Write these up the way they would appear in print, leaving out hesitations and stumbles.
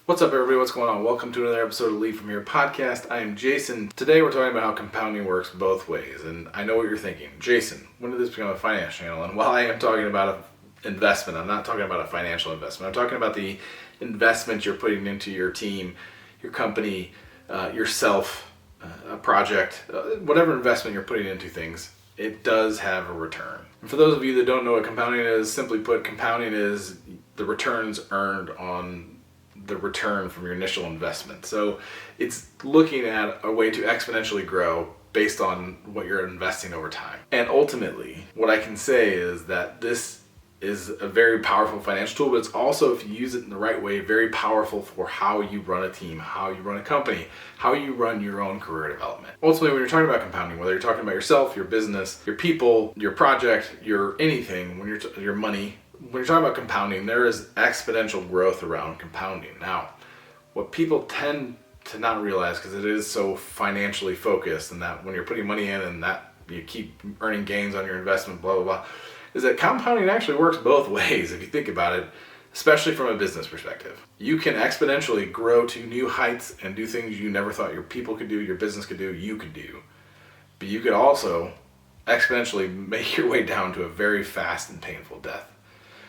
What's up, everybody? What's going on? Welcome to another episode of Lead From Here podcast. I am Jason. Today we're talking about how compounding works both ways. And I know what you're thinking. Jason, when did this become a finance channel? And while I am talking about an investment, I'm not talking about a financial investment. I'm talking about the investment you're putting into your team, your company, yourself, a project, whatever investment you're putting into things. It does have a return. And for those of you that don't know what compounding is, simply put, compounding is the returns earned on the return from your initial investment. So it's looking at a way to exponentially grow based on what you're investing over time. And ultimately, what I can say is that this is a very powerful financial tool, but it's also, if you use it in the right way, very powerful for how you run a team, how you run a company, how you run your own career development. Ultimately, when you're talking about compounding, whether you're talking about yourself, your business, your people, your project, your anything, when your money, when you're talking about compounding, there is exponential growth around compounding. Now, what people tend to not realize, because it is so financially focused, and that when you're putting money in and that you keep earning gains on your investment, blah, blah, blah, is that compounding actually works both ways if you think about it, especially from a business perspective. You can exponentially grow to new heights and do things you never thought your people could do, your business could do, you could do. But you could also exponentially make your way down to a very fast and painful death.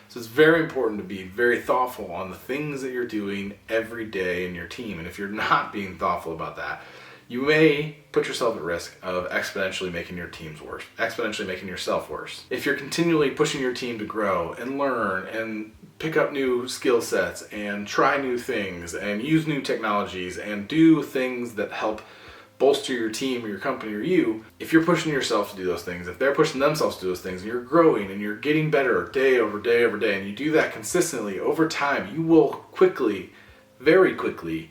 So it's very important to be very thoughtful on the things that you're doing every day in your team. And if you're not being thoughtful about that, you may put yourself at risk of exponentially making your teams worse, exponentially making yourself worse. If you're continually pushing your team to grow and learn and pick up new skill sets and try new things and use new technologies and do things that help bolster your team or your company or you, if you're pushing yourself to do those things, if they're pushing themselves to do those things, and you're growing and you're getting better day over day over day, and you do that consistently over time, you will quickly, very quickly,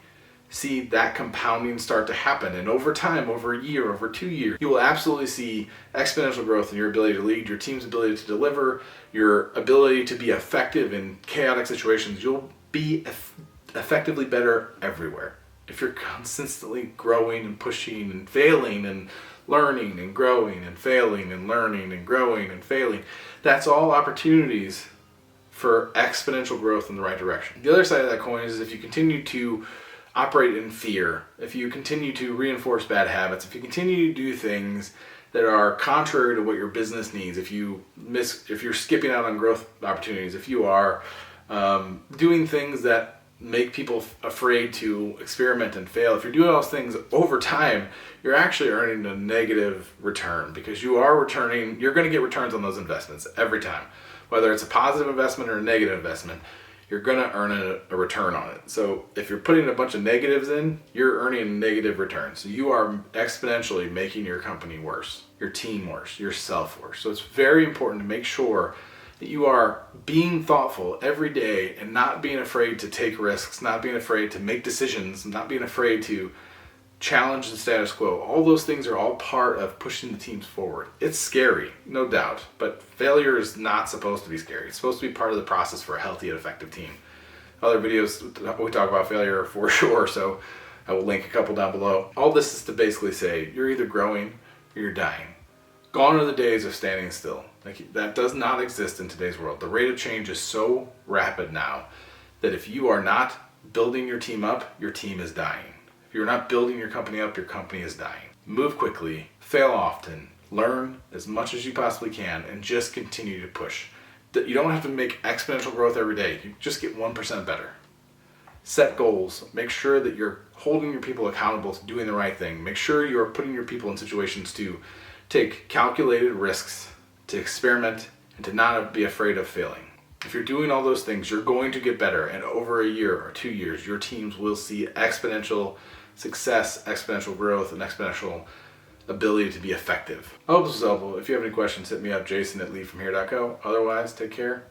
see that compounding start to happen. And over time, over a year, over 2 years, you will absolutely see exponential growth in your ability to lead, your team's ability to deliver, your ability to be effective in chaotic situations. You'll be effectively better everywhere. If you're consistently growing and pushing and failing and learning and growing and failing and learning and growing and failing, that's all opportunities for exponential growth in the right direction. The other side of that coin is if you continue to operate in fear, if you continue to reinforce bad habits, if you continue to do things that are contrary to what your business needs, if you're skipping out on growth opportunities, if you are doing things that make people afraid to experiment and fail, if you're doing those things over time, you're actually earning a negative return, because you're going to get returns on those investments every time. Whether it's a positive investment or a negative investment, you're going to earn a return on it. So if you're putting a bunch of negatives in, you're earning a negative return. So you are exponentially making your company worse, your team worse, yourself worse. So it's very important to make sure that you are being thoughtful every day and not being afraid to take risks, not being afraid to make decisions, not being afraid to challenge the status quo. All those things are all part of pushing the teams forward. It's scary, no doubt, but failure is not supposed to be scary. It's supposed to be part of the process for a healthy and effective team. Other videos we talk about failure for sure, so I will link a couple down below. All this is to basically say you're either growing or you're dying. Gone are the days of standing still. That does not exist in today's world. The rate of change is so rapid now that if you are not building your team up, your team is dying. If you're not building your company up, your company is dying. Move quickly, fail often, learn as much as you possibly can, and just continue to push. You don't have to make exponential growth every day. You just get 1% better. Set goals. Make sure that you're holding your people accountable to doing the right thing. Make sure you're putting your people in situations to take calculated risks, to experiment, and to not be afraid of failing. If you're doing all those things, you're going to get better, and over a year or 2 years, your teams will see exponential success, exponential growth, and exponential ability to be effective. I hope this was helpful. If you have any questions, hit me up, Jason@leadfromhere.co. Otherwise, take care.